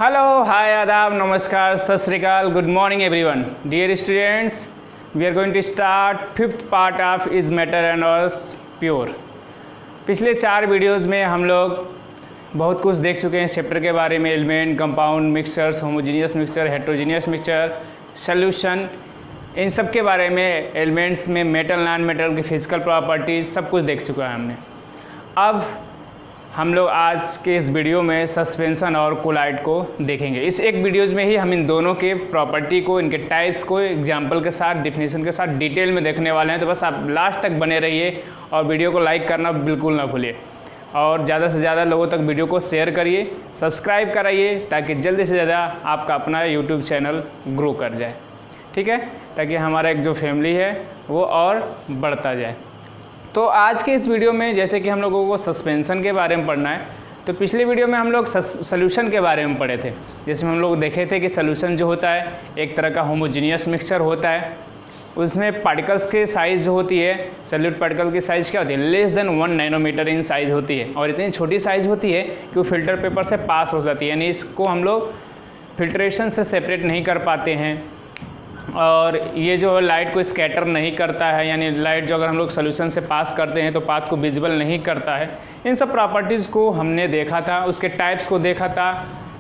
Hello, hi, आदाब, नमस्कार, सत श्री अकाल, good morning everyone. Dear students, we are going to start fifth part of is matter and was pure. पिछले 4 videos में हम लोग बहुत कुछ देख चुके हैं चैप्टर के बारे में. Element, compound, mixtures, homogeneous mixture, heterogeneous mixture, solution, इन सब के बारे में, एलिमेंट्स में मेटल नॉन मेटल की फिजिकल प्रॉपर्टीज सब कुछ देख चुका है हमने. अब हम लोग आज के इस वीडियो में सस्पेंशन और कोलाइड को देखेंगे. इस एक वीडियोज़ में ही हम इन दोनों के प्रॉपर्टी को, इनके टाइप्स को एग्जांपल के साथ, डिफिनेशन के साथ डिटेल में देखने वाले हैं. तो बस आप लास्ट तक बने रहिए और वीडियो को लाइक करना बिल्कुल ना भूलिए और ज़्यादा से ज़्यादा लोगों तक वीडियो को शेयर करिए, सब्सक्राइब कराइए ताकि जल्दी से ज़्यादा आपका अपना यूट्यूब चैनल ग्रो कर जाए. ठीक है, ताकि हमारा एक जो फैमिली है वो और बढ़ता जाए. तो आज के इस वीडियो में जैसे कि हम लोगों को सस्पेंशन के बारे में पढ़ना है, तो पिछले वीडियो में हम लोग सॉल्यूशन के बारे में पढ़े थे. जिसमें हम लोग देखे थे कि सॉल्यूशन जो होता है एक तरह का होमोजीनियस मिक्सचर होता है. उसमें पार्टिकल्स की साइज़ जो होती है, सॉल्यूट पार्टिकल की साइज़ क्या होती है, less than 1 nanometre in size होती है. और इतनी छोटी साइज़ होती है कि वो फिल्टर पेपर से पास हो जाती है. यानी इसको हम लोग फिल्ट्रेशन से सेपरेट नहीं कर पाते हैं. और ये जो लाइट को स्कैटर नहीं करता है, यानी लाइट जो अगर हम लोग सोल्यूशन से पास करते हैं तो पाथ को विजिबल नहीं करता है. इन सब प्रॉपर्टीज़ को हमने देखा था, उसके टाइप्स को देखा था.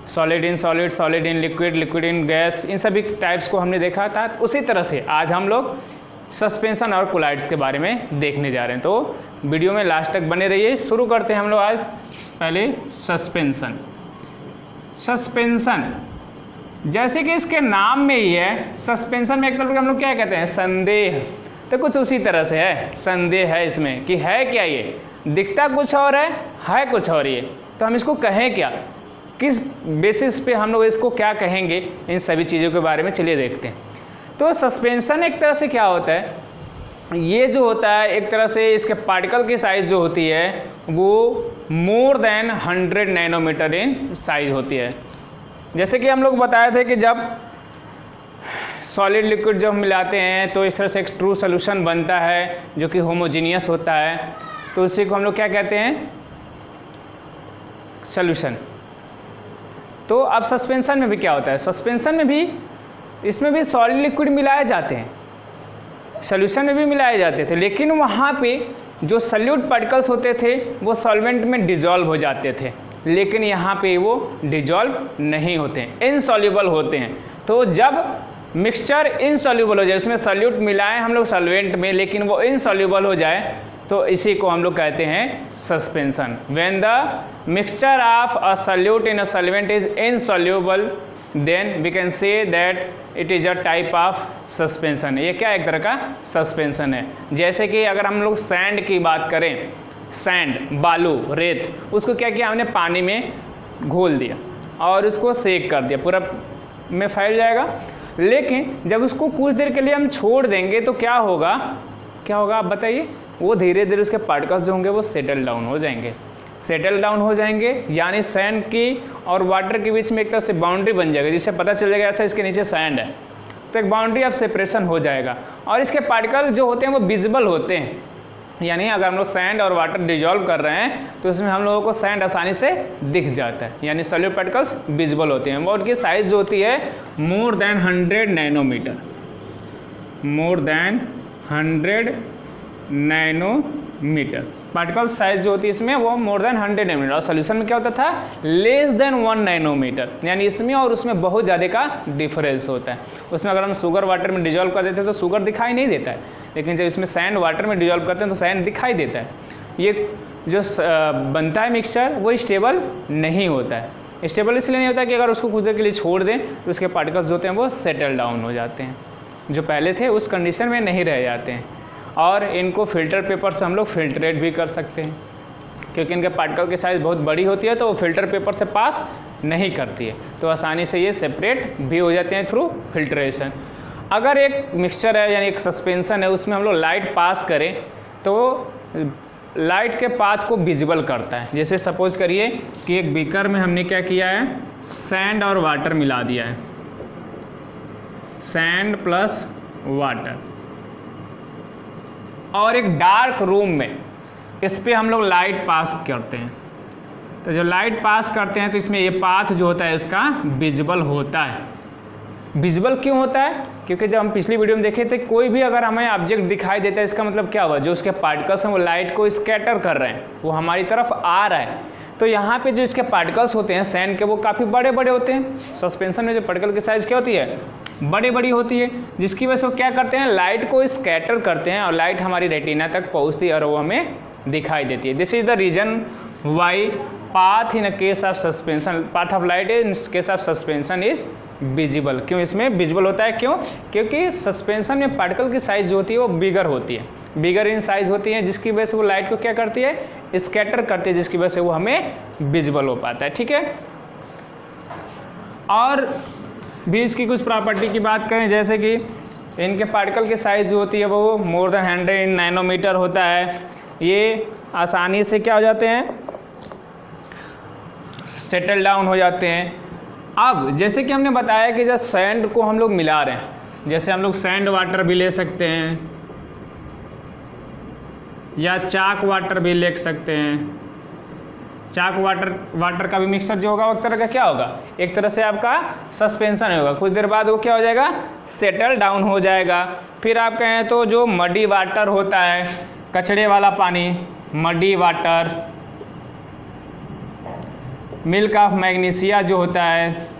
Solid in solid, solid in liquid, liquid in gas, इन सभी टाइप्स को हमने देखा था. तो उसी तरह से आज हम लोग सस्पेंशन और कोलाइड्स के बारे में देखने जा रहे हैं. तो वीडियो में लास्ट तक बने रहिए. शुरू करते हैं हम लोग आज पहले सस्पेंशन. सस्पेंशन जैसे कि इसके नाम में ही है, सस्पेंशन में एक तरह के हम लोग क्या कहते हैं, संदेह. तो कुछ उसी तरह से है, संदेह है इसमें कि है क्या, ये दिखता कुछ और है कुछ और. ये तो हम इसको कहें क्या, किस बेसिस पे हम लोग इसको क्या कहेंगे, इन सभी चीज़ों के बारे में चलिए देखते हैं. तो सस्पेंशन एक तरह से क्या होता है, ये जो होता है एक तरह से इसके पार्टिकल की साइज़ जो होती है वो more than 100 nanometre in size होती है. जैसे कि हम लोग बताए थे कि जब सॉलिड लिक्विड जब मिलाते हैं तो इस तरह से एक ट्रू सॉल्यूशन बनता है जो कि होमोजीनियस होता है. तो उसी को हम लोग क्या कहते हैं, सॉल्यूशन. तो अब सस्पेंशन में भी क्या होता है, सस्पेंशन में भी इसमें भी सॉलिड लिक्विड मिलाए जाते हैं, सॉल्यूशन में भी मिलाए जाते थे. लेकिन वहाँ पे जो सॉल्यूट पार्टिकल्स होते थे वो सॉल्वेंट में डिजॉल्व हो जाते थे. लेकिन यहाँ पे वो डिजॉल्व नहीं होते हैं, इनसॉल्युबल होते हैं. तो जब मिक्सचर इनसॉल्युबल हो जाए, उसमें सॉल्यूट मिलाएं हम लोग सॉल्वेंट में लेकिन वो इनसॉल्युबल हो जाए, तो इसी को हम लोग कहते हैं suspension. When the mixture of a solute in a solvent is insoluble then we can say that it is a type of suspension. ये क्या एक तरह का सस्पेंशन है. जैसे कि अगर हम लोग सैंड की बात करें, सैंड, बालू, रेत, उसको क्या किया हमने, पानी में घोल दिया और उसको सेक कर दिया, पूरा में फैल जाएगा. लेकिन जब उसको कुछ देर के लिए हम छोड़ देंगे तो क्या होगा आप बताइए, वो धीरे धीरे उसके पार्टिकल्स जो होंगे वो सेटल डाउन हो जाएंगे. यानी सैंड की और वाटर के बीच में एक तरह से बाउंड्री बन जाएगी, जिससे पता चल जाएगा अच्छा इसके नीचे सैंड है. तो एक बाउंड्री ऑफ सेपरेशन हो जाएगा और इसके पार्टिकल जो होते हैं वो विजिबल होते हैं. यानी अगर हम लोग सैंड और वाटर डिजॉल्व कर रहे हैं तो इसमें हम लोगों को सैंड आसानी से दिख जाता है, यानी सॉलिड पार्टिकल्स विजिबल होते हैं. और उनकी साइज जो होती है more than 100 nanometre, more than 100 nanometre particle size जो होती है इसमें वो मोर देन 100 नैनोमीटर. और सोल्यूशन में क्या होता था, लेस देन 1 नैनोमीटर. यानी इसमें और उसमें बहुत ज़्यादा का डिफरेंस होता है. उसमें अगर हम शुगर वाटर में डिजॉल्व कर देते हैं तो शुगर दिखाई नहीं देता है, लेकिन जब इसमें सैंड वाटर में डिजॉल्व करते हैं तो सैंड दिखाई देता है. ये जो बनता है मिक्सचर वो स्टेबल नहीं होता है. स्टेबल इसलिए नहीं होता कि अगर उसको कुछ देर के लिए छोड़ दें तो उसके पार्टिकल्स जो होते हैं वो सेटल डाउन हो जाते हैं, जो पहले थे उस कंडीशन में नहीं रह जाते हैं. और इनको फिल्टर पेपर से हम लोग फिल्ट्रेट भी कर सकते हैं, क्योंकि इनके पार्टिकल की साइज़ बहुत बड़ी होती है तो वो फिल्टर पेपर से पास नहीं करती है, तो आसानी से ये सेपरेट भी हो जाते हैं थ्रू फिल्ट्रेशन. अगर एक मिक्सचर है यानी एक सस्पेंशन है, उसमें हम लोग लाइट पास करें तो लाइट के पाथ को विजिबल करता है. जैसे सपोज करिए कि एक बीकर में हमने क्या किया है, सैंड और वाटर मिला दिया है, सैंड प्लस वाटर, और एक डार्क रूम में इस पर हम लोग लाइट पास करते हैं. तो जो लाइट पास करते हैं तो इसमें ये पाथ जो होता है उसका विजिबल होता है। विजिबल क्यों होता है? क्योंकि जब हम पिछली वीडियो में देखे थे, कोई भी अगर हमें ऑब्जेक्ट दिखाई देता है, इसका मतलब क्या हुआ, जो उसके पार्टिकल्स हैं वो लाइट को स्कैटर कर रहे हैं, वो हमारी तरफ आ रहा है। तो यहाँ पे जो इसके पार्टिकल्स होते हैं सैंड के, वो काफ़ी बड़े बड़े होते हैं। सस्पेंशन में जो पार्टिकल की साइज़ क्या होती है, बड़ी बड़ी होती है, जिसकी वजह से वो क्या करते हैं, लाइट को स्कैटर करते हैं और लाइट हमारी रेटिना तक पहुँचती है और वो हमें दिखाई देती है। This is the reason why path in case of suspension, path of light in case of suspension is visible. क्यों इसमें विजिबल होता है? क्यों? क्योंकि सस्पेंशन में पार्टिकल की साइज जो होती है वो बिगर होती है, बिगर इन साइज होती है, जिसकी वजह से वो लाइट को क्या करती है, स्कैटर करती है, जिसकी वजह से वो हमें विजिबल हो पाता है। ठीक है, और भी इसकी कुछ प्रॉपर्टी की बात करें, जैसे कि इनके पार्टिकल की साइज जो होती है वो मोर देन 100 नैनोमीटर होता है। ये आसानी से क्या हो जाते हैं, सेटल डाउन हो जाते हैं। अब जैसे कि हमने बताया कि जब सैंड को हम लोग मिला रहे हैं, जैसे हम लोग सैंड वाटर भी ले सकते हैं या चाक वाटर भी ले सकते हैं। चाक वाटर का भी मिक्सर जो होगा वो एक तरह का क्या होगा, एक तरह से आपका सस्पेंशन होगा। कुछ देर बाद वो क्या हो जाएगा, सेटल डाउन हो जाएगा। फिर आप कहें तो जो मडी वाटर होता है, कचड़े वाला पानी, muddy water, milk of magnesia जो होता है,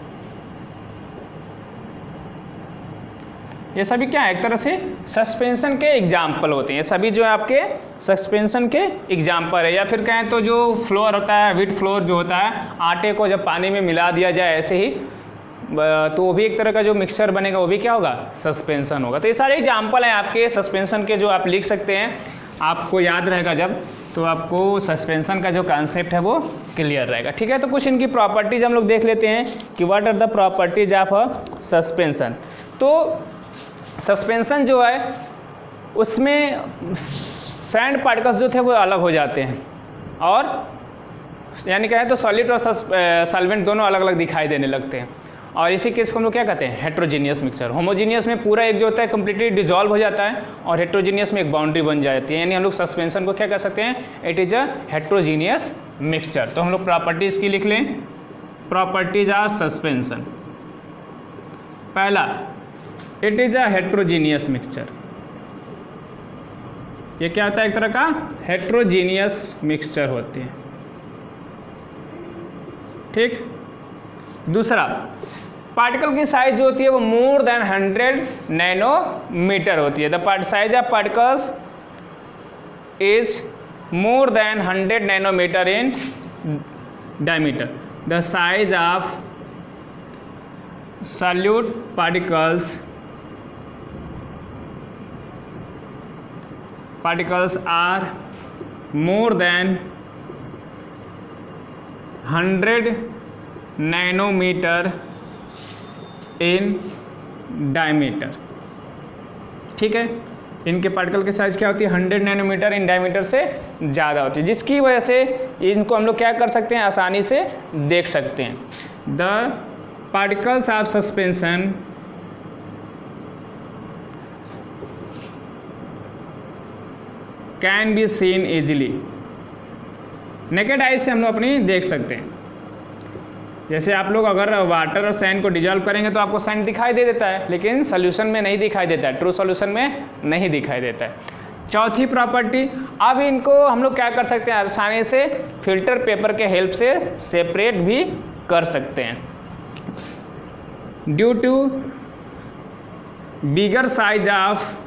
ये सभी क्या है, एक तरह से सस्पेंशन के एग्जाम्पल होते हैं। ये सभी जो है आपके सस्पेंशन के एग्जाम्पल है। या फिर कहें तो जो फ्लोर होता है, व्हीट फ्लोर जो होता है, आटे को जब पानी में मिला दिया जाए ऐसे ही, तो वो भी एक तरह का जो मिक्सचर बनेगा वो भी क्या होगा, सस्पेंशन होगा। तो ये सारे एग्जाम्पल हैं आपके सस्पेंशन के, जो आप लिख सकते हैं, आपको याद रहेगा जब, तो आपको सस्पेंशन का जो कॉन्सेप्ट है वो क्लियर रहेगा। ठीक है, तो कुछ इनकी प्रॉपर्टीज हम लोग देख लेते हैं कि what are the properties of a suspension. तो सस्पेंशन जो है उसमें सैंड पार्टिकल्स जो थे वो अलग हो जाते हैं, और यानी कहें तो सॉलिड और सॉल्वेंट दोनों अलग अलग दिखाई देने लगते हैं। और इसी केस को हम लोग क्या कहते हैं, हेट्रोजीनियस मिक्सचर। होमोजीनियस में पूरा एक जो होता है कम्प्लीटली डिजॉल्व हो जाता है, और हेट्रोजीनियस में एक बाउंड्री बन जाती है। यानी हम लोग सस्पेंशन को क्या कह सकते हैं, it is a heterogeneous mixture. तो हम लोग प्रॉपर्टीज़ की लिख लें, प्रॉपर्टीज ऑफ सस्पेंशन। पहला, it is a heterogeneous mixture. ये क्या होता है, एक तरह का हेट्रोजीनियस मिक्सचर होती है। ठीक। दूसरा, पार्टिकल की साइज जो होती है वो मोर देन 100 नैनोमीटर होती है। The size of particles is more than 100 nanometre in diameter. The size of solute particles are more than 100 nanometre in diameter. ठीक है, इनके पार्टिकल की साइज क्या होती है, 100 नैनोमीटर इन डायमीटर से ज़्यादा होती है, जिसकी वजह से इनको हम लोग क्या कर सकते हैं, आसानी से देख सकते हैं। The particles of suspension can be seen easily. Naked eye से हम लोग अपनी देख सकते हैं। जैसे आप लोग अगर वाटर और सैंड को डिजॉल्व करेंगे तो आपको सैंड दिखाई दे देता है, लेकिन सोल्यूशन में नहीं दिखाई देता है, ट्रू सोल्यूशन में नहीं दिखाई देता है। चौथी प्रॉपर्टी, अब इनको हम लोग क्या कर सकते हैं, आसानी से फिल्टर पेपर के हेल्प से सेपरेट भी कर सकते हैं। Due to bigger size of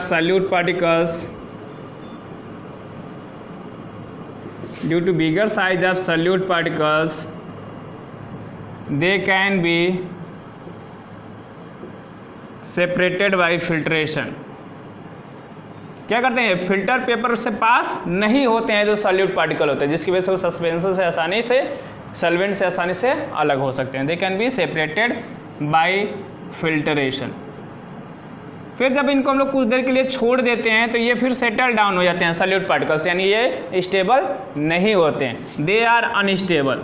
solute particles, due to bigger size of solute particles, they can be separated by filtration। क्या करते हैं, फिल्टर पेपर से पास नहीं होते हैं जो सॉल्यूट पार्टिकल होते हैं, जिसकी वजह से वो सस्पेंशन से आसानी से, सॉल्वेंट से आसानी से अलग हो सकते हैं। They can be separated by filtration. फिर जब इनको हम लोग कुछ देर के लिए छोड़ देते हैं तो ये फिर सेटल डाउन हो जाते हैं सॉल्यूट पार्टिकल्स, यानी ये स्टेबल नहीं होते हैं, दे आर अनस्टेबल।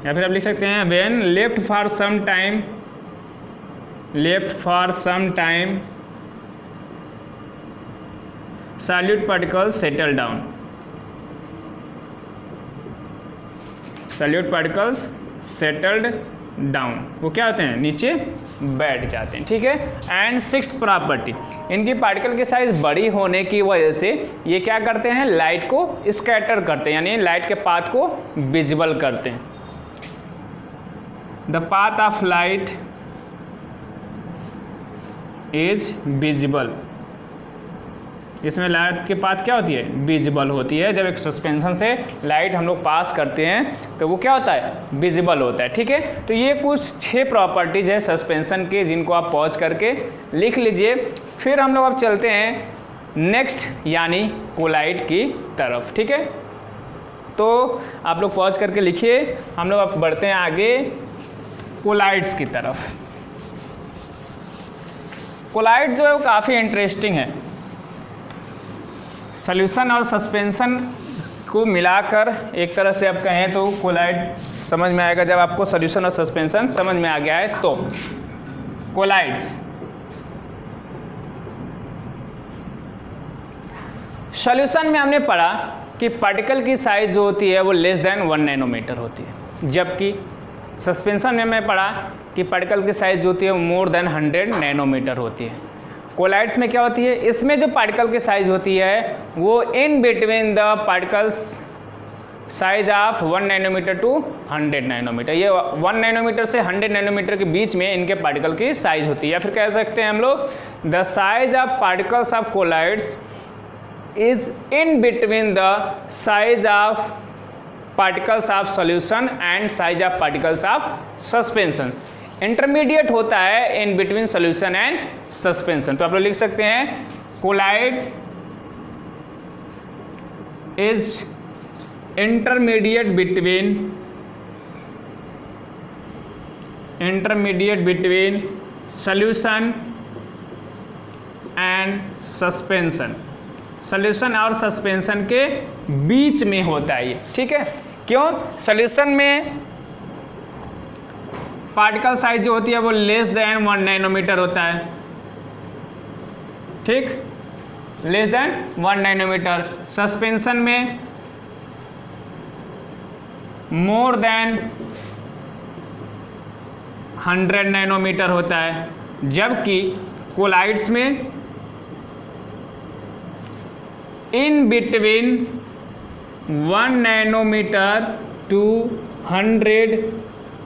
या फिर आप लिख सकते हैं when left for some time solute particles settle down, solute particles settled down, वो क्या होते हैं, नीचे बैठ जाते हैं, ठीक है। एंड सिक्स्थ प्रॉपर्टी, इनकी पार्टिकल की साइज बड़ी होने की वजह से ये क्या करते हैं, लाइट को स्कैटर करते हैं, यानी लाइट के पाथ को विजिबल करते हैं। The path of light is visible, इसमें लाइट के पाथ क्या होती है, विजिबल होती है। जब एक सस्पेंशन से लाइट हम लोग पास करते हैं तो वो क्या होता है, विजिबल होता है, ठीक है। तो ये कुछ 6 प्रॉपर्टीज है सस्पेंशन के, जिनको आप पॉज करके लिख लीजिए। फिर हम लोग अब चलते हैं नेक्स्ट यानी कोलाइड की तरफ, ठीक है। तो आप लोग पॉज करके लिखिए, हम लोग अब बढ़ते हैं आगे कोलाइड्स की तरफ। कोलाइड जो है वो काफ़ी इंटरेस्टिंग है। सॉल्यूशन और सस्पेंशन को मिलाकर एक तरह से आप कहें तो कोलाइड समझ में आएगा, जब आपको सॉल्यूशन और सस्पेंशन समझ में आ गया है तो। कोलाइड्स, सॉल्यूशन में हमने पढ़ा कि पार्टिकल की साइज जो होती है वो लेस देन 1 नैनोमीटर होती है, जबकि सस्पेंशन में हमने पढ़ा कि पार्टिकल की साइज जो होती है वो मोर देन 100 नैनोमीटर होती है। कोलाइड्स में क्या होती है, इसमें जो पार्टिकल की साइज होती है वो in between the particles size of 1 nanometre to 100 nanometre, ये 1 नैनोमीटर से 100 नैनोमीटर के बीच में इनके पार्टिकल की साइज होती है। या फिर कह सकते हैं हम लोग the size of particles of colloids is in between the size of particles of solution and size of particles of suspension, intermediate होता है in between solution and suspension. तो आप लोग लिख सकते हैं colloid is intermediate between solution and suspension, solution और suspension के बीच में होता है ये, ठीक है। क्यों, सॉल्यूशन में पार्टिकल साइज जो होती है वो लेस देन 1 नैनोमीटर होता है, ठीक, लेस देन 1 नैनोमीटर। सस्पेंशन में मोर देन 100 नैनोमीटर होता है, जबकि कोलाइड्स में in between 1 nanometre to 100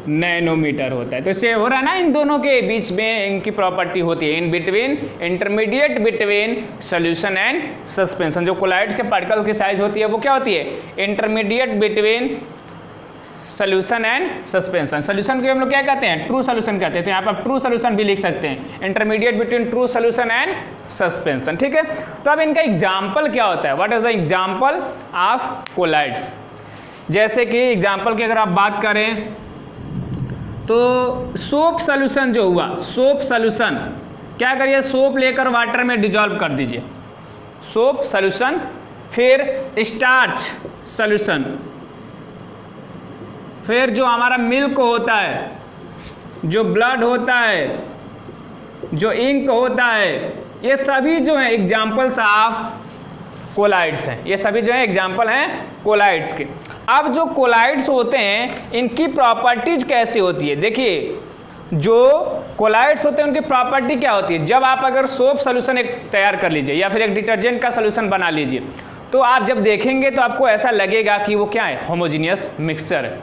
nanometre होता है। तो इससे हो रहा है ना, इन दोनों के बीच में इनकी प्रॉपर्टी होती है in between, intermediate between solution and suspension. जो कोलाइड्स के पार्टिकल की साइज होती है वो क्या होती है, intermediate between solution and suspension. Solution को हम लोग क्या कहते हैं, ट्रू सॉल्यूशन कहते हैं। तो यहाँ पर आप ट्रू सॉल्यूशन भी लिख सकते हैं, intermediate between true solution and suspension, ठीक है। तो अब इनका एग्जाम्पल क्या होता है, what is the example of colloids. जैसे कि एग्जाम्पल की अगर आप बात करें तो सोप सॉल्यूशन जो हुआ, सोप सॉल्यूशन, क्या करिए, सोप लेकर वाटर में डिजॉल्व कर दीजिए, सोप सॉल्यूशन। फिर स्टार्च सॉल्यूशन, फिर जो हमारा मिल्क होता है, जो ब्लड होता है, जो इंक होता है, ये सभी जो है एग्जाम्पल्स ऑफ कोलाइड्स हैं। ये सभी जो है एग्जाम्पल हैं कोलाइड्स के। अब जो कोलाइड्स होते हैं इनकी प्रॉपर्टीज कैसी होती है, देखिए जो कोलाइड्स होते हैं उनकी प्रॉपर्टी क्या होती है। जब आप अगर सोप सॉल्यूशन एक तैयार कर लीजिए या फिर एक डिटर्जेंट का सॉल्यूशन बना लीजिए, तो आप जब देखेंगे तो आपको ऐसा लगेगा कि वो क्या है, होमोजीनियस मिक्सचर है।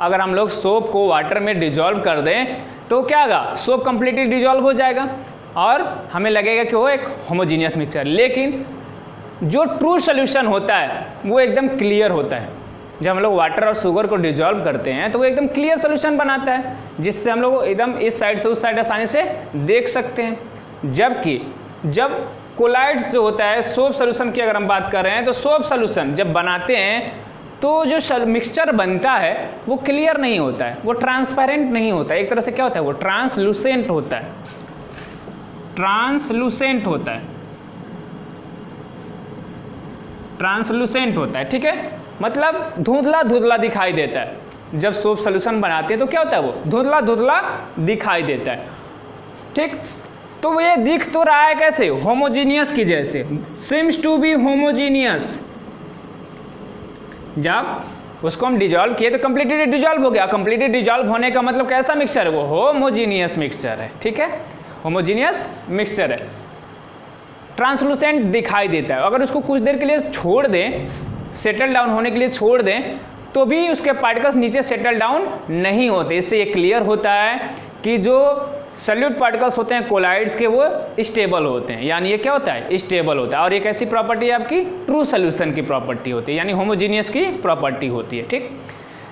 अगर हम लोग सोप को वाटर में डिजॉल्व कर दें तो क्या होगा, सोप कंप्लीटली डिजॉल्व हो जाएगा और हमें लगेगा कि वो एक होमोजीनियस मिक्सचर। लेकिन जो ट्रू सॉल्यूशन होता है वो एकदम क्लियर होता है। जब हम लोग वाटर और शुगर को डिजॉल्व करते हैं तो वो एकदम क्लियर सॉल्यूशन बनाता है, जिससे हम लोग एकदम इस साइड से उस साइड आसानी से देख सकते हैं। जबकि जब कोलाइड्स जो होता है, सोप सॉल्यूशन की अगर हम बात कर रहे हैं, तो सोप सॉल्यूशन जब बनाते हैं तो जो मिक्सचर बनता है वो क्लियर नहीं होता है, वो ट्रांसपेरेंट नहीं होता है। एक तरह से क्या होता है, वो ट्रांसलूसेंट होता है, ट्रांसलूसेंट होता है, ट्रांसलूसेंट होता है, ठीक है। मतलब धुंधला धुंधला दिखाई देता है। जब सोप सॉल्यूशन बनाते हैं तो क्या होता है, वो धुंधला धुंधला दिखाई देता है, ठीक। तो ये दिख तो रहा है कैसे, होमोजीनियस की जैसे, सिम्स टू बी होमोजीनियस। जब उसको हम डिजॉल्व किए तो कंप्लीटली डिजॉल्व हो गया। कंप्लीटली डिजॉल्व होने का मतलब कैसा मिक्सचर है, वो होमोजीनियस मिक्सचर है। ठीक है, होमोजीनियस मिक्सचर है, ट्रांसलूसेंट दिखाई देता है। अगर उसको कुछ देर के लिए छोड़ दें, सेटल डाउन होने के लिए छोड़ दें, तो भी उसके पार्टिकल्स नीचे सेटल डाउन नहीं होते। इससे ये क्लियर होता है कि जो सॉल्यूट पार्टिकल्स होते हैं कोलाइड्स के, वो स्टेबल होते हैं, यानी ये क्या होता है, स्टेबल होता है। और एक ऐसी प्रॉपर्टी आपकी ट्रू सोल्यूशन की प्रॉपर्टी होती है, यानी होमोजीनियस की प्रॉपर्टी होती है। ठीक,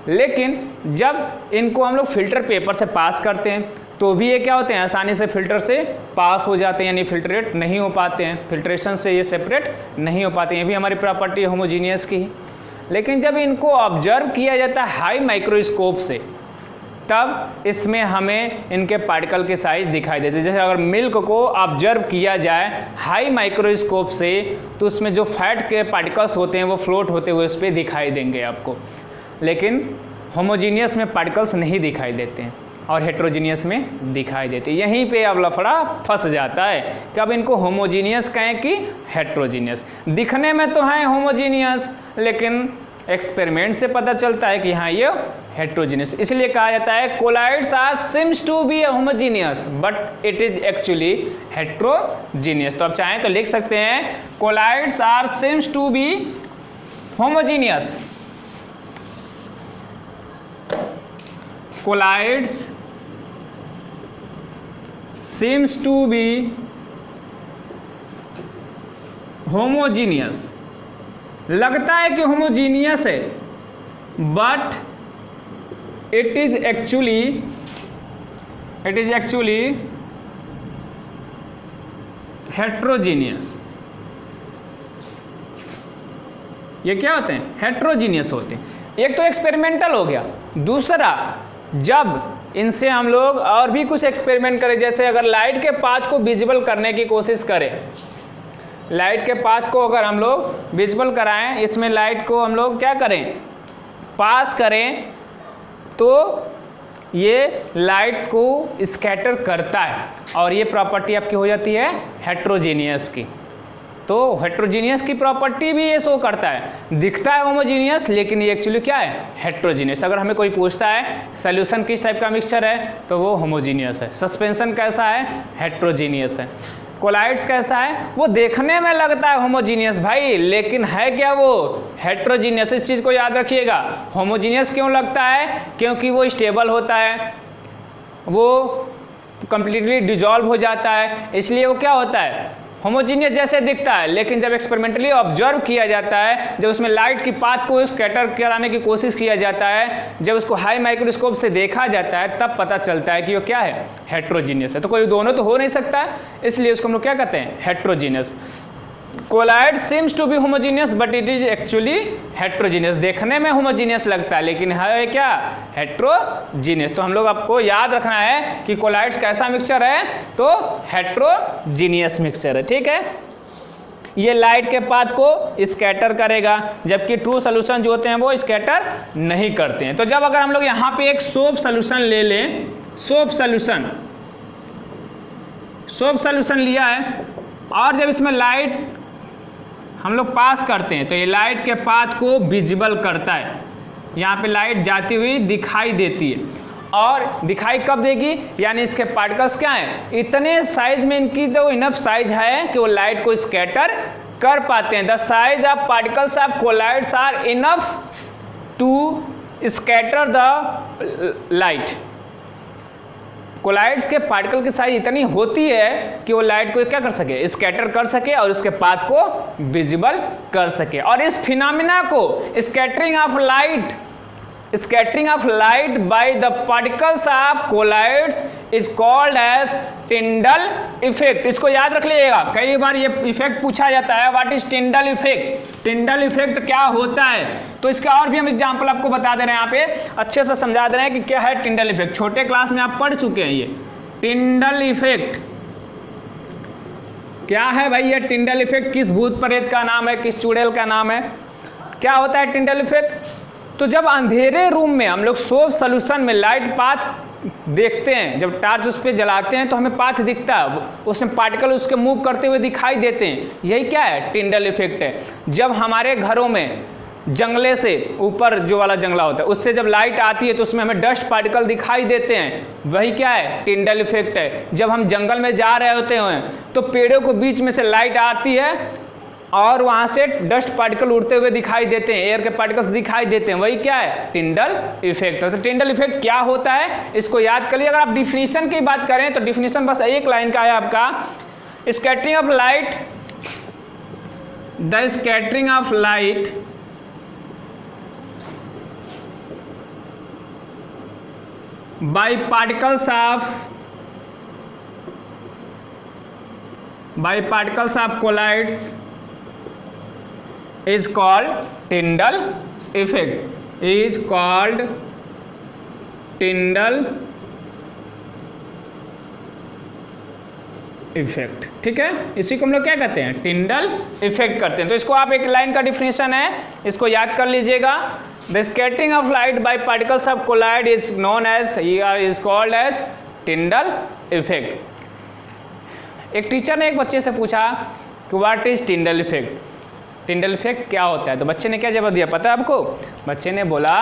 लेकिन जब इनको हम लोग फिल्टर पेपर से पास करते हैं तो भी ये क्या होते हैं, आसानी से फिल्टर से पास हो जाते हैं, यानी फिल्ट्रेट नहीं हो पाते हैं, फिल्ट्रेशन से ये सेपरेट नहीं हो पाते हैं। ये भी हमारी प्रॉपर्टी होमोजीनियस की है। लेकिन जब इनको ऑब्जर्व किया जाता है हाई माइक्रोस्कोप से, तब इसमें हमें इनके पार्टिकल के साइज दिखाई देते हैं। जैसे अगर मिल्क को ऑब्जर्व किया जाए हाई माइक्रोस्कोप से, तो उसमें जो फैट के पार्टिकल्स होते हैं वो फ्लोट होते हुए उस पर दिखाई देंगे आपको। लेकिन होमोजीनियस में पार्टिकल्स नहीं दिखाई देते हैं और हेट्रोजीनियस में दिखाई देते हैं। यहीं पे अब लफड़ा फंस जाता है कि अब इनको होमोजीनियस कहें कि हेट्रोजीनियस। दिखने में तो हैं होमोजीनियस, लेकिन एक्सपेरिमेंट से पता चलता है कि हाँ ये हेट्रोजीनियस। इसलिए कहा जाता है colloids are seems to be homogeneous but it is actually heterogeneous. तो आप चाहें तो लिख सकते हैं colloids are seems to be homogeneous. Colloids seems to be homogeneous, लगता है कि होमोजीनियस है, but it is actually heterogeneous. ये क्या होते हैं, हेट्रोजीनियस होते हैं। एक तो एक्सपेरिमेंटल हो गया, दूसरा जब इनसे हम लोग और भी कुछ एक्सपेरिमेंट करें, जैसे अगर लाइट के पाथ को विजिबल करने की कोशिश करें, लाइट के पाथ को अगर हम लोग विजिबल कराएं, इसमें लाइट को हम लोग क्या करें, पास करें, तो ये लाइट को स्कैटर करता है और ये प्रॉपर्टी आपकी हो जाती है हेट्रोजीनियस की। तो हेट्रोजीनियस की प्रॉपर्टी भी ये शो करता है, दिखता है होमोजीनियस लेकिन ये एक्चुअली क्या है, हेट्रोजीनियस। अगर हमें कोई पूछता है सॉल्यूशन किस टाइप का मिक्सचर है, तो वो होमोजीनियस है। सस्पेंशन कैसा है, हेट्रोजीनियस है। कोलाइड्स कैसा है, वो देखने में लगता है होमोजीनियस भाई, लेकिन है क्या वो, हेट्रोजीनियस। इस चीज़ को याद रखिएगा। होमोजीनियस क्यों लगता है, क्योंकि वो स्टेबल होता है, वो कंप्लीटली डिजॉल्व हो जाता है, इसलिए वो क्या होता है, होमोजीनियस जैसे दिखता है। लेकिन जब एक्सपेरिमेंटली ऑब्जर्व किया जाता है, जब उसमें लाइट की पाथ को स्कैटर कराने की कोशिश किया जाता है, जब उसको हाई माइक्रोस्कोप से देखा जाता है, तब पता चलता है कि वो क्या है, हेट्रोजीनियस है। तो कोई दोनों तो हो नहीं सकता है, इसलिए उसको हम लोग क्या कहते हैं, heterogeneous. Colloid seems to be homogeneous but it is actually heterogeneous. देखने में होमोजीनियस लगता है लेकिन है क्या, हेट्रोजीनियस। तो हम लोग आपको याद रखना है कि कोलाइड्स कैसा मिक्सचर है, तो हेट्रोजीनियस मिक्सचर है। ठीक है, ये लाइट के पाथ को स्कैटर करेगा, जबकि ट्रू सोल्यूशन जो होते हैं वो स्कैटर नहीं करते हैं। तो जब अगर हम लोग यहाँ पे एक सोप सोल्यूशन ले लें, सोप सोल्यूशन लिया है, और जब इसमें लाइट हम लोग पास करते हैं, तो ये लाइट के पाथ को विजिबल करता है। यहाँ पे लाइट जाती हुई दिखाई देती है, और दिखाई कब देगी, यानी इसके पार्टिकल्स क्या हैं, इतने साइज में इनकी तो इनफ साइज है कि वो लाइट को स्कैटर कर पाते हैं। The size of particles of colloids are enough to scatter the light. Colloids के पार्टिकल की साइज इतनी होती है कि वो लाइट को क्या कर सके, स्कैटर कर सके और उसके पाथ को विजिबल कर सके। और इस फिनोमेना को scattering of light by the particles of colloids is called as Tyndall effect. इसको याद रख लीजिएगा, कई बार ये इफेक्ट पूछा जाता है, what is Tyndall effect, Tyndall effect क्या होता है। तो इसका और भी हम एग्जांपल आपको बता दे रहे हैं, यहाँ पे अच्छे से समझा दे रहे हैं कि क्या है टिंडल इफेक्ट। छोटे क्लास में आप पढ़ चुके हैं ये टिंडल इफेक्ट क्या है भाई। ये टिंडल इफेक्ट किस भूत प्रेत का नाम है, किस चुड़ैल का नाम है, क्या होता है टिंडल इफेक्ट। तो जब अंधेरे रूम में हम लोग सोप सोल्यूशन में लाइट पाथ देखते हैं, जब टार्च उस पर जलाते हैं तो हमें पाथ दिखता है, उसमें पार्टिकल उसके मूव करते हुए दिखाई देते हैं। यही क्या है? टिंडल इफेक्ट है। जब हमारे घरों में जंगले से ऊपर जो वाला जंगला होता है उससे जब लाइट आती है तो उसमें हमें डस्ट पार्टिकल दिखाई देते हैं, वही क्या है? टिंडल इफेक्ट है। जब हम जंगल में जा रहे होते हैं तो पेड़ों के बीच में से लाइट आती है और वहाँ से डस्ट पार्टिकल उड़ते हुए दिखाई देते हैं, एयर के पार्टिकल्स दिखाई देते हैं, वही क्या है? टिंडल इफेक्ट है। तो टिंडल इफेक्ट क्या होता है इसको याद कर लिए। अगर आप डिफिनीशन की बात करें तो डिफिनीशन बस एक लाइन का है आपका, scattering of light, the scattering of light by particles of collides is called Tyndall effect, is called Tyndall effect. ठीक है, इसी को हम लोग क्या कहते हैं? टिंडल इफेक्ट करते हैं। तो इसको आप एक लाइन का डिफिनेशन है, इसको याद कर लीजिएगा। The scattering of light by particles of colloid is known as, is called as Tyndall effect. एक टीचर ने एक बच्चे से पूछा कि what is Tyndall effect, Tyndall effect क्या होता है? तो बच्चे ने क्या जवाब दिया पता है आपको? बच्चे ने बोला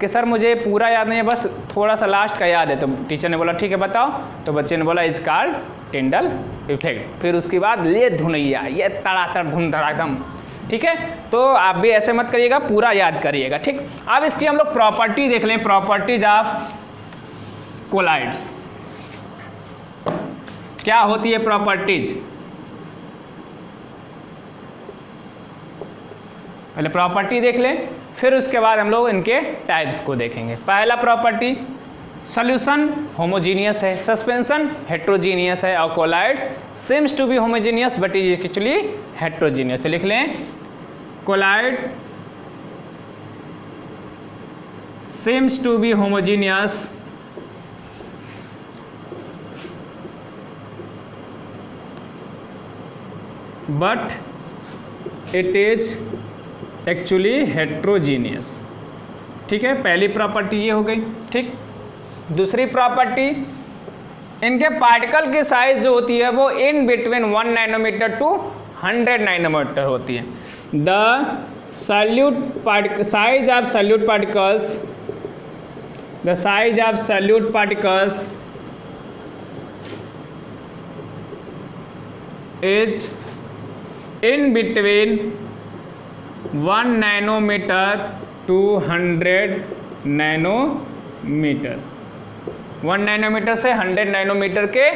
कि सर मुझे पूरा याद नहीं है, बस थोड़ा सा लास्ट का याद है। तो टीचर ने बोला ठीक है बताओ। तो बच्चे ने बोला इज कॉल्ड टिंडल इफेक्ट। फिर उसके बाद ले धुनैया, ये तड़ातड़ धुन धड़ाधम। ठीक है, तो आप भी ऐसे मत करिएगा, पूरा याद करिएगा। ठीक, अब इसकी हम लोग प्रॉपर्टी देख लें, प्रॉपर्टीज ऑफ कोलाइड्स। क्या होती है प्रॉपर्टीज? पहले प्रॉपर्टी देख लें, फिर उसके बाद हम लोग इनके टाइप्स को देखेंगे। पहला प्रॉपर्टी, सॉल्यूशन होमोजीनियस है, सस्पेंशन हेट्रोजीनियस है, और colloids seems to be homogeneous but is actually heterogeneous. तो लिख लें colloid seems to be homogeneous but it is actually heterogeneous. ठीक है, पहली प्रॉपर्टी ये हो गई। ठीक, दूसरी प्रॉपर्टी, इनके पार्टिकल की साइज जो होती है वो in between 1 nanometre to 100 nanometre होती है। The size of solute particles, the size of solute particles is in between 1 nanometre to 100 nanometre, 1 nanometre से 100 नैनोमीटर के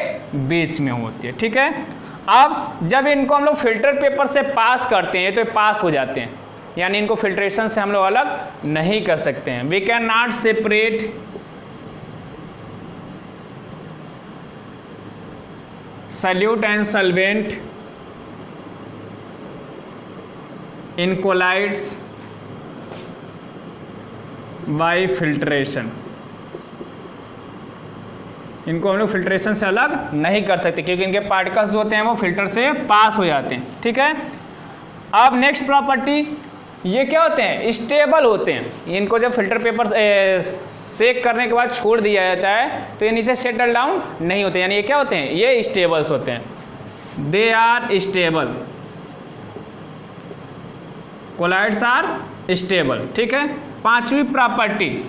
बीच में होती है। ठीक है, अब जब इनको हम लोग फिल्टर पेपर से पास करते हैं तो ये पास हो जाते हैं, यानी इनको फिल्ट्रेशन से हम लोग अलग नहीं कर सकते हैं। We can not separate solute and solvent in colloids by filtration. इनको हम लोग फिल्ट्रेशन से अलग नहीं कर सकते क्योंकि इनके पार्टिकल्स जो होते हैं वो फिल्टर से पास हो जाते हैं। ठीक है, अब नेक्स्ट प्रॉपर्टी, ये क्या होते हैं? स्टेबल होते हैं। इनको जब फिल्टर पेपर सेक करने के बाद छोड़ दिया जाता है तो ये नीचे सेटल डाउन नहीं होते, यानी ये क्या होते हैं? ये स्टेबल्स होते हैं, they are stable, colloids are stable. ठीक है, पांचवी प्रॉपर्टी,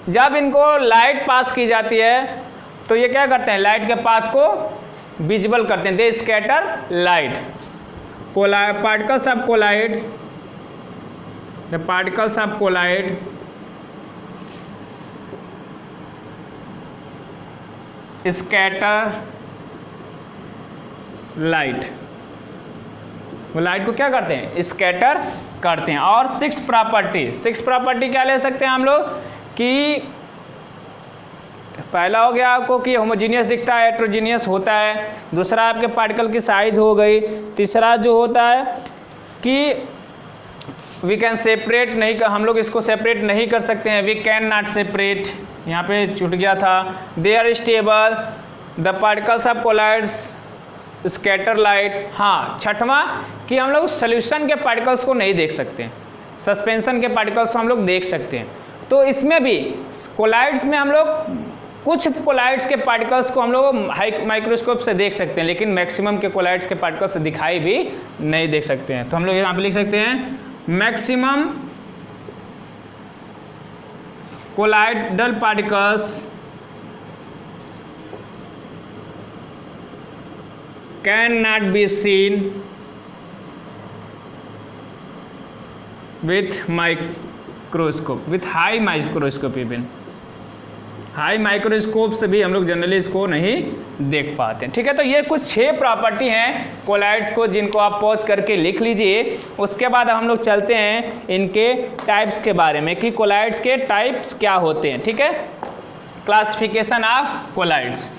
जब इनको लाइट पास की जाती है तो ये क्या करते हैं? लाइट के पाथ को विजिबल करते हैं, they scatter light. Particles of colloid, the particles of colloid scatter light, वो लाइट को क्या करते हैं? स्कैटर करते हैं। और सिक्स प्रॉपर्टी क्या ले सकते हैं हम लोग कि पहला हो गया आपको कि होमोजीनियस दिखता है, हेट्रोजीनियस होता है। दूसरा आपके पार्टिकल की साइज हो गई। तीसरा जो होता है कि वी कैन सेपरेट, नहीं, हम लोग इसको सेपरेट नहीं कर सकते हैं, वी कैन नॉट सेपरेट, यहाँ पे छूट गया था। They are stable, the particles of colloids scatter light. हाँ, छठवां कि हम लोग सोल्यूशन के पार्टिकल्स को नहीं देख सकते, सस्पेंशन के पार्टिकल्स को हम लोग देख सकते हैं। तो इसमें भी कोलाइड्स में हम लोग कुछ कोलाइड्स के पार्टिकल्स को हम लोग माइक्रोस्कोप से देख सकते हैं, लेकिन मैक्सिमम के कोलाइड्स के पार्टिकल्स से दिखाई भी नहीं देख सकते हैं। तो हम लोग यहाँ पे लिख सकते हैं maximum colloidal particles can not be seen with microscope, with high microscope. Even high microscope से भी हम लोग जनरली इसको नहीं देख पाते हैं। ठीक है, तो ये कुछ 6 प्रॉपर्टी हैं कोलाइड्स को, जिनको आप पॉज करके लिख लीजिए। उसके बाद हम लोग चलते हैं इनके टाइप्स के बारे में कि कोलाइड्स के टाइप्स क्या होते हैं। ठीक है, क्लासिफिकेशन ऑफ कोलाइड्स।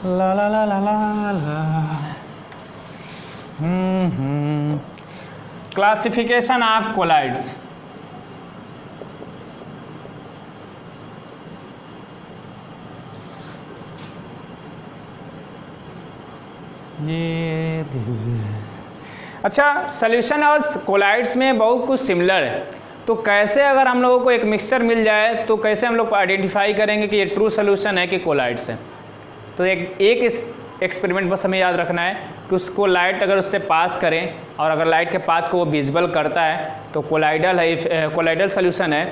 ला ला ला ला ला ला। Classification of colloids. ये अच्छा, सॉल्यूशन और कोलाइड्स में बहुत कुछ सिमिलर है। तो कैसे अगर हम लोगों को एक मिक्सचर मिल जाए तो कैसे हम लोग आइडेंटिफाई करेंगे कि ये ट्रू सॉल्यूशन है कि कोलाइड्स है। तो एक एक्सपेरिमेंट बस हमें याद रखना है कि उसको लाइट अगर उससे पास करें और अगर लाइट के पाथ को वो विजिबल करता है तो कोलाइडल है, कोलाइडल सॉल्यूशन है,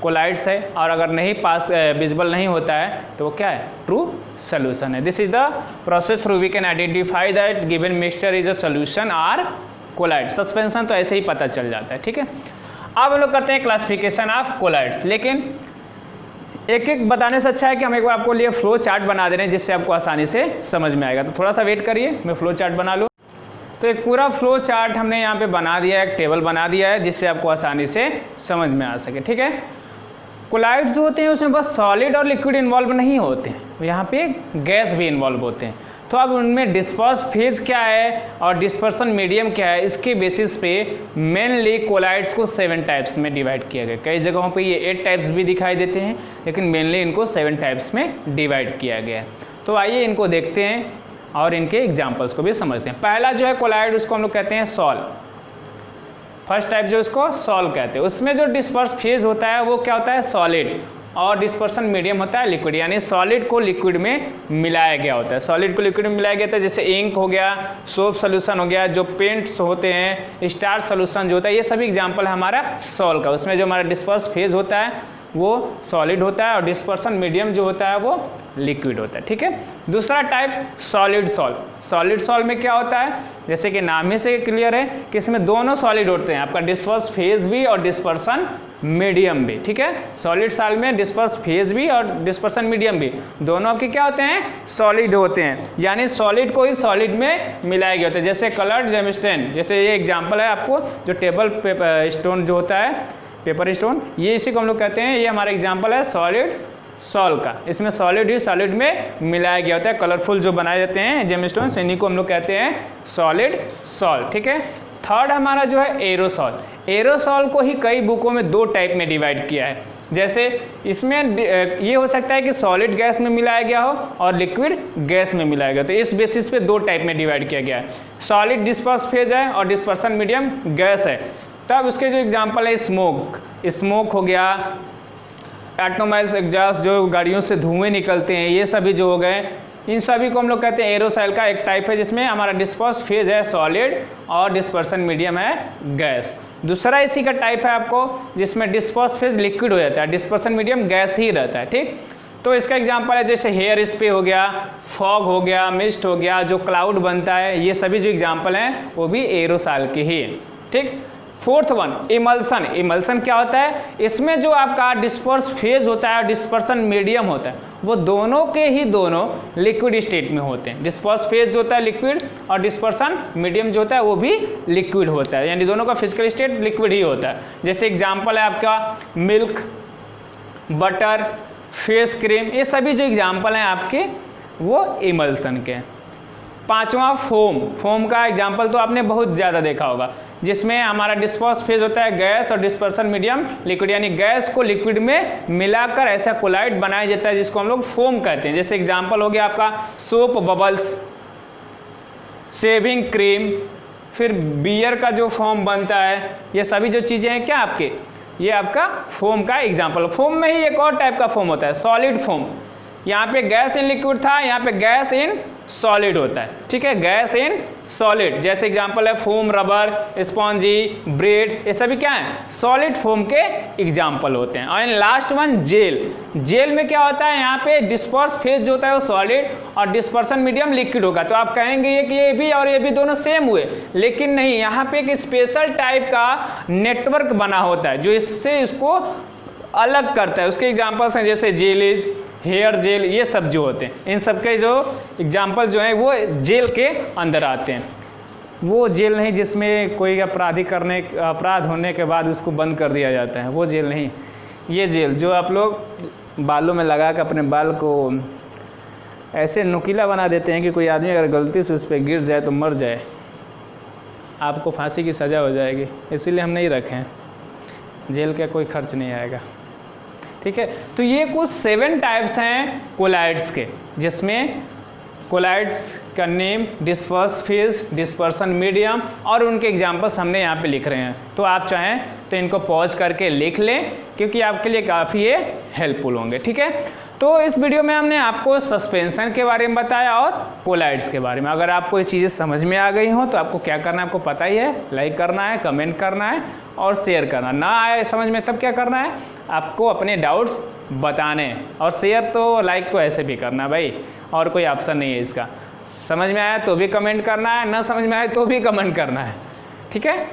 कोलाइड्स है। और अगर नहीं पास विजिबल नहीं होता है तो वो क्या है, ट्रू सॉल्यूशन है। This is the process through we can identify that given mixture is a solution और कोलाइड। सस्पेंशन तो ऐसे ही पता चल जाता है। ठीक है, अब हम लोग करते हैं क्लासिफिकेशन ऑफ कोलाइड्स, लेकिन एक एक बताने से अच्छा है कि हम एक बार आपको लिए फ्लो चार्ट बना दे रहे हैं जिससे आपको आसानी से समझ में आएगा। तो थोड़ा सा वेट करिए, मैं फ्लो चार्ट बना लूँ। तो एक पूरा फ्लो चार्ट हमने यहाँ पे बना दिया है, एक टेबल बना दिया है जिससे आपको आसानी से समझ में आ सके। ठीक है, कोलाइड्स जो होते हैं उसमें बस सॉलिड और लिक्विड इन्वॉल्व नहीं होते हैं, यहाँ पे गैस भी इन्वॉल्व होते हैं। तो अब उनमें डिस्पर्स फेज क्या है और डिस्पर्सन मीडियम क्या है, इसके बेसिस पे मेनली कोलाइड्स को 7 टाइप्स में डिवाइड किया गया। कई जगहों पे ये 8 टाइप्स भी दिखाई देते हैं, लेकिन मेनली इनको 7 टाइप्स में डिवाइड किया गया है। तो आइए इनको देखते हैं और इनके एग्जाम्पल्स को भी समझते हैं। पहला जो है कोलाइड, उसको हम लोग कहते हैं सॉल। फर्स्ट टाइप जो इसको सॉल कहते हैं, उसमें जो डिस्पर्स फेज होता है वो क्या होता है, सॉलिड, और डिस्पर्सन मीडियम होता है लिक्विड, यानी सॉलिड को लिक्विड में मिलाया गया होता है। सॉलिड को लिक्विड में मिलाया गया था, जैसे इंक हो गया, सोप सोल्यूशन हो गया, जो पेंट्स होते हैं, स्टार सोल्यूशन जो होता है, ये सभी एग्जांपल है हमारा सॉल का। उसमें जो हमारा डिस्पर्स फेज होता है वो सॉलिड होता है और डिस्पर्सन मीडियम जो होता है वो लिक्विड होता है। ठीक है, दूसरा type solid sol. Solid sol में क्या होता है, जैसे कि नाम ही से क्लियर है कि इसमें दोनों सॉलिड होते हैं, आपका डिस्पर्स फेज भी और डिस्पर्सन मीडियम भी। ठीक है, सॉलिड सॉल में डिस्पर्स फेज भी और डिस्पर्सन मीडियम भी दोनों के क्या होते हैं, सॉलिड होते हैं, यानी सॉलिड को ही सॉलिड में मिलाया गया होता है। जैसे कलर्ड जेमस्टोन, जैसे ये एग्जांपल है आपको, जो टेबल स्टोन जो होता है, पेपर स्टोन, ये इसी को हम लोग कहते हैं, ये हमारा एग्जांपल है सॉलिड सॉल का। इसमें सॉलिड ही सॉलिड में मिलाया गया होता है। कलरफुल जो बनाए जाते हैं जेमस्टोन, इन्हीं को हम लोग कहते हैं सॉलिड सॉल। ठीक है, थर्ड हमारा जो है एरोसॉल। एरोसॉल को ही कई बुकों में 2 टाइप में डिवाइड किया है। जैसे इसमें ये हो सकता है कि सॉलिड गैस में मिलाया गया हो और लिक्विड गैस में मिलाया गया, तो इस बेसिस पे 2 टाइप में डिवाइड किया गया है। सॉलिड डिस्पर्स फेज है और डिस्पर्सन मीडियम गैस है। तब उसके जो एग्जांपल है स्मोक, स्मोक हो गया, ऑटोमोबाइल्स एग्जॉस्ट जो गाड़ियों से धुएं निकलते हैं, ये सभी जो हो गए, इन सभी को हम लोग कहते हैं एरोसॉल का एक टाइप है, जिसमें हमारा डिस्पर्स फेज है सॉलिड और डिस्पर्सन मीडियम है गैस। दूसरा इसी का टाइप है आपको, जिसमें डिस्पर्स फेज लिक्विड हो जाता है, डिस्पर्सन मीडियम गैस ही रहता है। ठीक, तो इसका एग्जांपल है जैसे हेयर स्प्रे हो गया, फॉग हो गया, मिस्ट हो गया, जो क्लाउड बनता है, ये सभी जो एग्जांपल हैं वो भी एरोसॉल के ही। ठीक, फोर्थ वन इमल्सन। इमल्सन क्या होता है, इसमें जो आपका डिस्पर्स फेज होता है और डिस्पर्सन मीडियम होता है, वो दोनों के ही दोनों लिक्विड स्टेट में होते हैं। डिस्पर्स फेज जो होता है लिक्विड और डिस्पर्सन मीडियम जो होता है वो भी लिक्विड होता है, यानी दोनों का फिजिकल स्टेट लिक्विड ही होता है। जैसे एग्जांपल है आपका मिल्क, बटर, फेस क्रीम, ये सभी जो एग्जांपल हैं आपके वो इमल्सन के। पांचवा फोम। फोम का एग्जांपल तो आपने बहुत ज़्यादा देखा होगा, जिसमें हमारा डिस्पर्स फेज होता है गैस और डिस्पर्सन मीडियम लिक्विड, यानी गैस को लिक्विड में मिलाकर ऐसा कोलाइड बनाया जाता है जिसको हम लोग फोम कहते हैं। जैसे एग्जांपल हो गया आपका सोप बबल्स, शेविंग क्रीम, फिर बियर का जो फॉर्म बनता है, ये सभी जो चीज़ें हैं क्या आपके, ये आपका फोम का एग्जाम्पल। फोम में ही एक और टाइप का फोम होता है, सॉलिड फोम। यहाँ पे गैस इन लिक्विड था, यहाँ पे गैस इन सॉलिड होता है, ठीक है, गैस इन सॉलिड। जैसे एग्जांपल है फोम, रबर, स्पॉन्जी, ब्रेड, ये सभी क्या है, सॉलिड फोम के एग्जांपल होते हैं। और लास्ट वन जेल। जेल में क्या होता है, यहाँ पे डिस्पर्स फेज जो होता है वो सॉलिड और डिस्पर्सन मीडियम लिक्विड होगा। तो आप कहेंगे ये कि ये भी और ये भी दोनों सेम हुए, लेकिन नहीं, यहाँ पे एक स्पेशल टाइप का नेटवर्क बना होता है जो इससे इसको अलग करता है। उसके एग्जाम्पल्स हैं जैसे जेलीज, हेयर जेल, ये सब जो होते हैं, इन सब के जो एग्जाम्पल जो हैं वो जेल के अंदर आते हैं। वो जेल नहीं जिसमें कोई अपराध होने के बाद उसको बंद कर दिया जाता है, वो जेल नहीं। ये जेल जो आप लोग बालों में लगा कर अपने बाल को ऐसे नुकीला बना देते हैं कि कोई आदमी अगर गलती से उस पर गिर जाए तो मर जाए, आपको फांसी की सज़ा हो जाएगी। इसीलिए हम नहीं रखें, जेल का कोई खर्च नहीं आएगा, ठीक है। तो ये कुछ 7 टाइप्स हैं कोलाइड्स के, जिसमें कोलाइड्स का name, disperse phase, dispersion medium और उनके एग्जाम्पल्स हमने यहाँ पे लिख रहे हैं। तो आप चाहें तो इनको पॉज करके लिख लें, क्योंकि आपके लिए काफ़ी ये हेल्पफुल होंगे, ठीक है। तो इस वीडियो में हमने आपको सस्पेंशन के बारे में बताया और कोलाइड्स के बारे में। अगर आपको ये चीज़ें समझ में आ गई हों तो आपको क्या करना है, आपको पता ही है, लाइक करना है, कमेंट करना है और शेयर करना। ना आए समझ में तब क्या करना है, आपको अपने डाउट्स बताने हैं। और शेयर तो लाइक तो ऐसे भी करना भाई, और कोई ऑप्शन नहीं है इसका। समझ में आया तो भी कमेंट करना है, ना समझ में आए तो भी कमेंट करना है, ठीक है।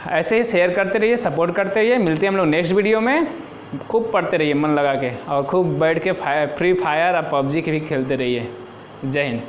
ऐसे ही शेयर करते रहिए, सपोर्ट करते रहिए। मिलते हैं हम लोग नेक्स्ट वीडियो में। खूब पढ़ते रहिए मन लगा के, और खूब बैठ के फ्री फायर और पबजी की भी खेलते रहिए। जय हिंद।